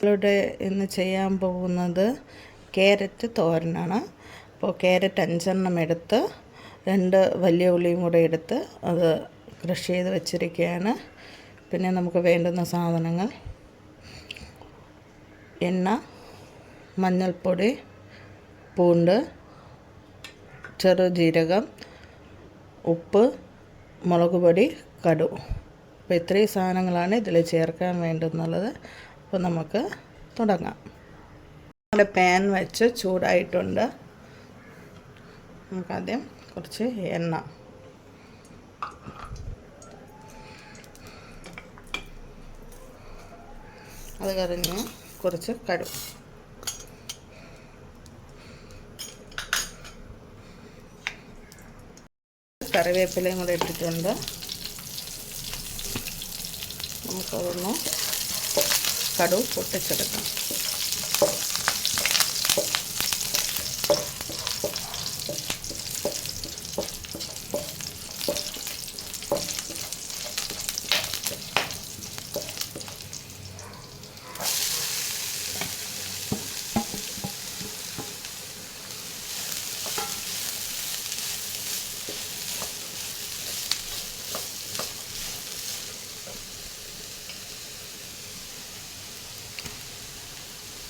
ഇവിടെ ഇന്ന് ചെയ്യാൻ പോകുന്നത് ക്യാരറ്റ് തോരനാണ്. അപ്പോൾ ക്യാരറ്റ് 5 എടുത്ത് 2 വലിയ ഉള്ളിയും കൂടെ എടുത്ത് അത് ക്രഷ് ചെയ്ത് വെച്ചിരിക്കുകയാണ്. പിന്നെ നമുക്ക് വേണ്ടുന്ന സാധനങ്ങൾ: എണ്ണ, മഞ്ഞൾപ്പൊടി, പൂണ്ട്, ചെറുജീരകം, ഉപ്പ്, മുളക് പൊടി, കടുക്. അപ്പോൾ ഇത്രയും സാധനങ്ങളാണ് ഇതിൽ ചേർക്കാൻ വേണ്ടുന്നുള്ളത്. അപ്പോൾ നമുക്ക് തുടങ്ങാം. നമ്മുടെ പാൻ വെച്ച് ചൂടായിട്ടുണ്ട്. നമുക്കാദ്യം കുറച്ച് എണ്ണ, അത് കഴിഞ്ഞ് കുറച്ച് കടുക്, കറിവേപ്പിലയും കൂടെ ഇട്ടിട്ടുണ്ട്. നമുക്കതൊന്ന് കടുക് പൊട്ടിച്ചെടുക്കാം.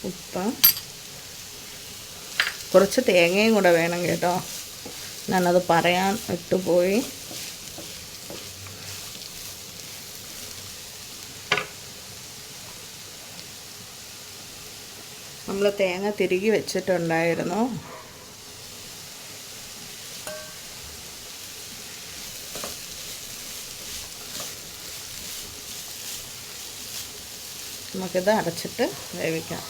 ഉപ്പ്, കുറച്ച് തേങ്ങയും കൂടെ വേണം കേട്ടോ, ഞാനത് പറയാൻ വിട്ടുപോയി. നമ്മൾ തേങ്ങ തിരുകി വെച്ചിട്ടുണ്ടായിരുന്നു. നമുക്കിത് അടച്ചിട്ട് വേവിക്കാം.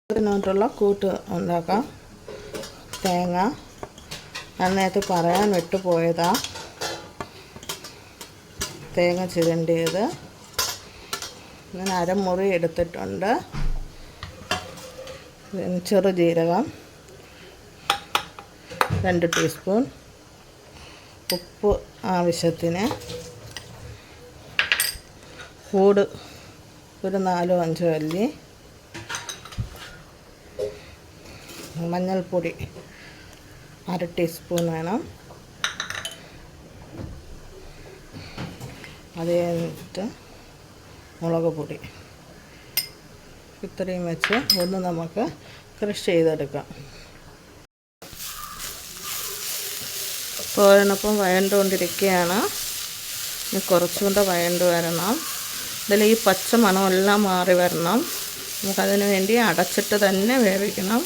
ഇതിനോട്ടുള്ള കൂട്ട് ഉണ്ടാക്കാം. തേങ്ങ ഞാൻ നേരത്തെ പറയാൻ വിട്ടുപോയതാ, തേങ്ങ ചിരണ്ടിയത് ഞാൻ അരമുറി എടുത്തിട്ടുണ്ട്. ചെറുജീരകം 2 ടീസ്പൂൺ, ഉപ്പ് ആവശ്യത്തിന്, കൂട് ഒരു 4-5 അല്ലി, മഞ്ഞൾപ്പൊടി 1/2 ടീസ്പൂൺ വേണം. അത് കഴിഞ്ഞിട്ട് മുളക് പൊടി. ഇത്രയും വെച്ച് ഒന്ന് നമുക്ക് ക്രഷ് ചെയ്തെടുക്കാം. തോരനൊപ്പം വഴണ്ടുകൊണ്ടിരിക്കുകയാണ്. ഇനി കുറച്ചുകൂടെ വഴണ്ട് വരണം. ഇതിൽ ഈ പച്ച മണമെല്ലാം മാറി വരണം. നമുക്കതിന് വേണ്ടി അടച്ചിട്ട് തന്നെ വേവിക്കണം.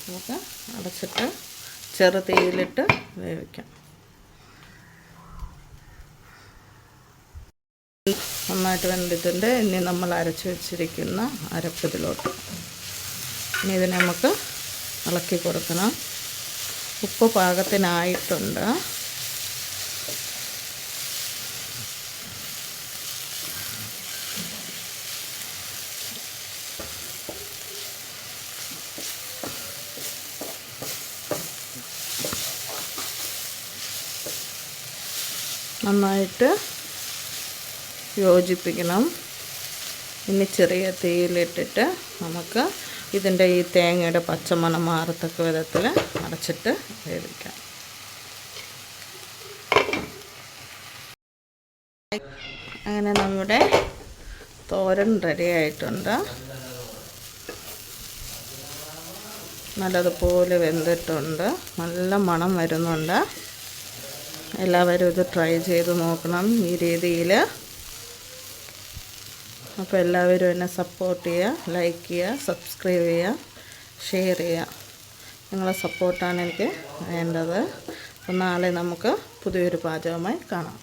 നമുക്ക് അടച്ചിട്ട് ചെറുതീയിലിട്ട് വേവിക്കാം. നന്നായിട്ട് വെന്തിട്ടുണ്ട്. ഇനി നമ്മൾ അരച്ച് വെച്ചിരിക്കുന്ന അരപ്പതിലോട്ട് ഇനി ഇതിനെ നമുക്ക് ഇളക്കി കൊടുക്കണം. ഉപ്പ് പാകത്തിനായിട്ടുണ്ട്. നന്നായിട്ട് യോജിപ്പിക്കണം. ഇനി ചെറിയ തീയിലിട്ടിട്ട് നമുക്ക് ഇതിൻ്റെ ഈ തേങ്ങയുടെ പച്ചമണം മാറത്തക്ക വിധത്തിൽ അടച്ചിട്ട് വേവിക്കാം. അങ്ങനെ നമ്മുടെ തോരൻ റെഡി ആയിട്ടുണ്ട്. നല്ലതുപോലെ വെന്തിട്ടുണ്ട്. നല്ല മണം വരുന്നുണ്ട്. എല്ലാവരും ഇത് ട്രൈ ചെയ്ത് നോക്കണം ഈ രീതിയിൽ. അപ്പോൾ എല്ലാവരും എന്നെ സപ്പോർട്ട് ചെയ്യുക, ലൈക്ക് ചെയ്യുക, സബ്സ്ക്രൈബ് ചെയ്യുക, ഷെയർ ചെയ്യുക. നിങ്ങളെ സപ്പോർട്ടാണ് എനിക്ക് വേണ്ടത്. അപ്പോൾ നാളെ നമുക്ക് പുതിയൊരു പാചകമായി കാണാം.